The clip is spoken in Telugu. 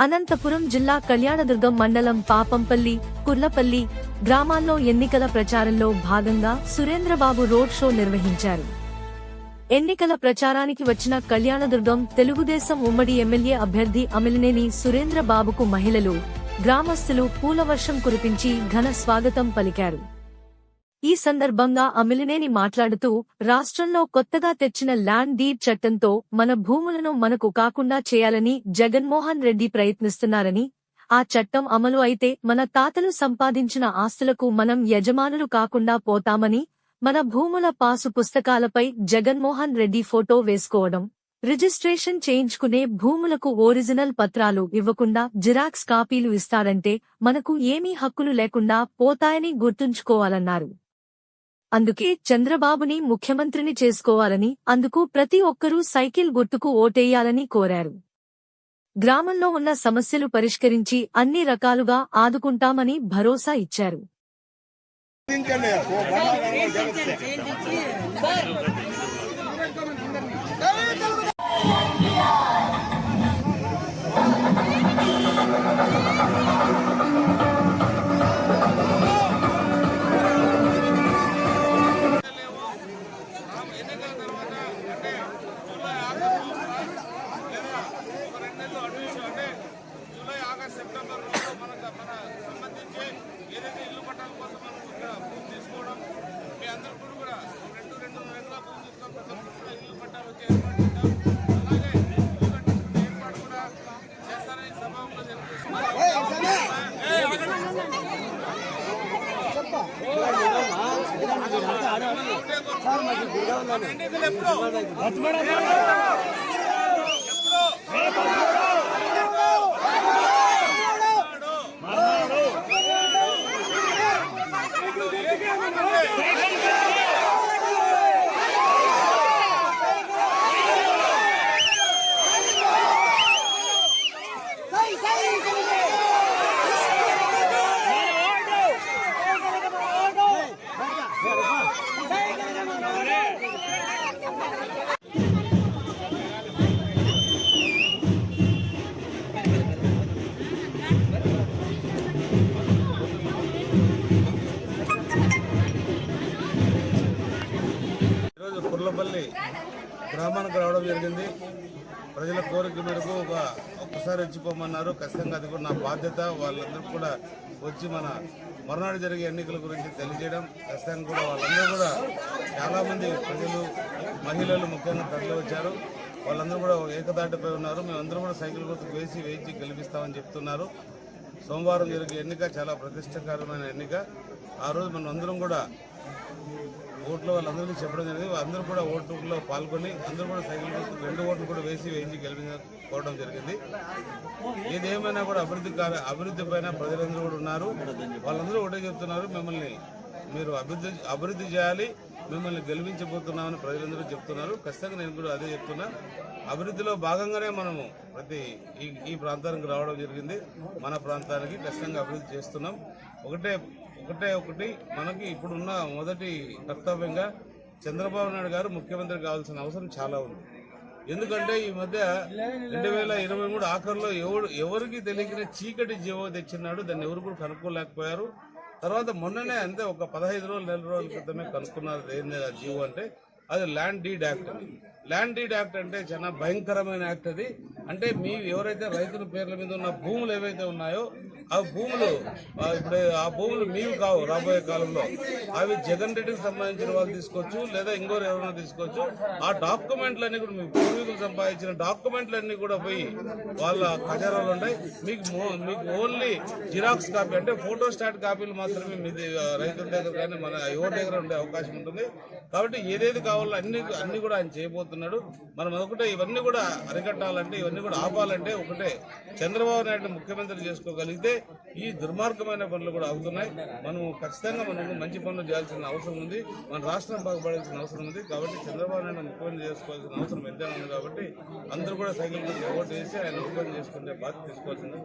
అనంతపురం జిల్లా కళ్యాణదుర్గం మండలం పాపంపల్లి, కుర్లపల్లి గ్రామాల్లో ఎన్నికల ప్రచారంలో భాగంగా సురేంద్రబాబు రోడ్ షో నిర్వహించారు. ఎన్నికల ప్రచారానికి వచ్చిన కళ్యాణదుర్గం తెలుగుదేశం ఉమ్మడి ఎమ్మెల్యే అభ్యర్థి అమిలినేని సురేంద్రబాబుకు మహిళలు, గ్రామస్తులు పూలవర్షం కురిపించి ఘన స్వాగతం పలికారు. ఈ సందర్భంగా అమిలినేని మాట్లాడుతూ, రాష్ట్రంలో కొత్తగా తెచ్చిన ల్యాండ్ డీడ్ చట్టంతో మన భూములను మనకు కాకుండా చేయాలని జగన్మోహన్ రెడ్డి ప్రయత్నిస్తున్నారని, ఆ చట్టం అమలు అయితే మన తాతలు సంపాదించిన ఆస్తులకు మనం యజమానులు కాకుండా పోతామని, మన భూముల పాసు పుస్తకాలపై జగన్మోహన్ రెడ్డి ఫోటో వేసుకోవడం, రిజిస్ట్రేషన్ చేయించుకునే భూములకు ఒరిజినల్ పత్రాలు ఇవ్వకుండా జిరాక్స్ కాపీలు ఇస్తారంటే మనకు ఏమీ హక్కులు లేకుండా పోతాయని గుర్తుంచుకోవాలన్నారు. అందుకే చంద్రబాబుని ముఖ్యమంత్రిని చేసుకోవాలని, అందుకు ప్రతి ఒక్కరూ సైకిల్ గుర్తుకు ఓటేయాలని కోరారు. గ్రామంలో ఉన్న సమస్యలు పరిష్కరించి అన్ని రకాలుగా ఆదుకుంటామని భరోసా ఇచ్చారు. సెప్టెంబర్ సంబంధించి ఏదైతే ఇల్లు పట్టాల కోసం మనం భూమి తీసుకోవడం, మీ అందరూ కూడా రెండు నెలల భూమి తీసుకొని ఇల్లు పట్టాలు వచ్చే ఏర్పాటు చేద్దాం. అలాగే ఇల్లు కట్టించుకునే ఏర్పాటు కూడా చేస్తారని సభలో కుర్లపల్లి గ్రామానికి రావడం జరిగింది. ప్రజల కోరిక మేరకు ఒక్కసారి ఇచ్చిపోమన్నారు. ఖచ్చితంగా అది కూడా నా బాధ్యత. వాళ్ళందరూ కూడా వచ్చి మన మరునాడు జరిగే ఎన్నికల గురించి తెలియజేయడం. ఖచ్చితంగా కూడా వాళ్ళందరూ కూడా చాలామంది ప్రజలు, మహిళలు ముఖ్యంగా తరలి వచ్చారు. వాళ్ళందరూ కూడా ఏకదాటిపై ఉన్నారు. మేమందరూ కూడా సైకిల్ గుర్తు వేసి గెలిపిస్తామని చెప్తున్నారు. సోమవారం జరిగే ఎన్నిక చాలా ప్రతిష్టాకరమైన ఎన్నిక. ఆ రోజు మనం అందరం కూడా ఓట్లు వాళ్ళందరికీ చెప్పడం జరిగింది. అందరూ కూడా ఓట్లలో పాల్గొని అందరూ కూడా సైకిల్ గుర్తు 2 ఓట్లు కూడా వేసి గెలిపించుకోవడం జరిగింది. ఏదేమైనా కూడా అభివృద్ధి పైన ప్రజలందరూ కూడా ఉన్నారు. వాళ్ళందరూ ఒకటే చెప్తున్నారు, మిమ్మల్ని మీరు అభివృద్ధి చేయాలి, మిమ్మల్ని గెలిపించబోతున్నామని ప్రజలందరూ చెప్తున్నారు. ఖచ్చితంగా నేను కూడా అదే చెప్తున్నా. అభివృద్ధిలో భాగంగానే మనము ఈ ప్రాంతానికి రావడం జరిగింది. మన ప్రాంతానికి ఖచ్చితంగా అభివృద్ధి చేస్తున్నాం. ఒకటి మనకి ఇప్పుడున్న మొదటి కర్తవ్యంగా చంద్రబాబు నాయుడు గారు ముఖ్యమంత్రి కావాల్సిన అవసరం చాలా ఉంది. ఎందుకంటే ఈ మధ్య 2023 ఆఖరులో ఎవరికి తెలియని చీకటి జీవో తెచ్చినాడు. దాన్ని ఎవరు కూడా కనుక్కోలేకపోయారు. తర్వాత మొన్ననే అంతే ఒక 15 రోజులు 4 రోజుల క్రితమే కనుక్కున్నారు. ఏంది ఆ జీవో అంటే అది land deed act. Land deed act అంటే చాలా భయంకరమైన యాక్ట్. అది అంటే ఎవరైతే రైతుల పేర్ల మీద ఉన్న భూములు ఏవైతే ఉన్నాయో ఆ భూములు మీవి కావు. రాబోయే కాలంలో అవి జగన్ రెడ్డికి సంబంధించిన వాళ్ళు తీసుకోవచ్చు, లేదా ఇంకోరు ఎవరైనా తీసుకోవచ్చు. ఆ డాక్యుమెంట్లన్నీ కూడా మీ పూర్వీకులు సంపాదించిన డాక్యుమెంట్లన్నీ కూడా పోయి వాళ్ళ ఖజానాలు ఉంటాయి. మీకు ఓన్లీ జిరాక్స్ కాపీ అంటే ఫోటో స్టాట్ కాపీలు మాత్రమే మీ రైతుల దగ్గర కానీ మన ఎవరి దగ్గర ఉండే అవకాశం ఉంటుంది. కాబట్టి ఏదేది కావాలో అన్ని కూడా ఆయన చేయబోతున్నాడు. మనం ఒకటే ఇవన్నీ కూడా అరికట్టాలంటే, ఇవన్నీ కూడా ఆపాలంటే ఒకటే చంద్రబాబు నాయుడు ముఖ్యమంత్రి చేసుకోగలిగితే ఈ దుర్మార్గమైన పనులు కూడా అవుతున్నాయి. మనం ఖచ్చితంగా మంచి పనులు చేయాల్సిన అవసరం ఉంది. మన రాష్ట్రం బాగుపడాల్సిన అవసరం ఉంది. కాబట్టి చంద్రబాబు నాయుడు ముఖ్యమంత్రి చేసుకోవాల్సిన అవసరం ఎంతైనా ఉంది. కాబట్టి అందరూ కూడా సైకిల్ ఓటు వేసి ఆయన ముఖ్యమంత్రి చేసుకునే బాధ్యత తీసుకోవాల్సింది.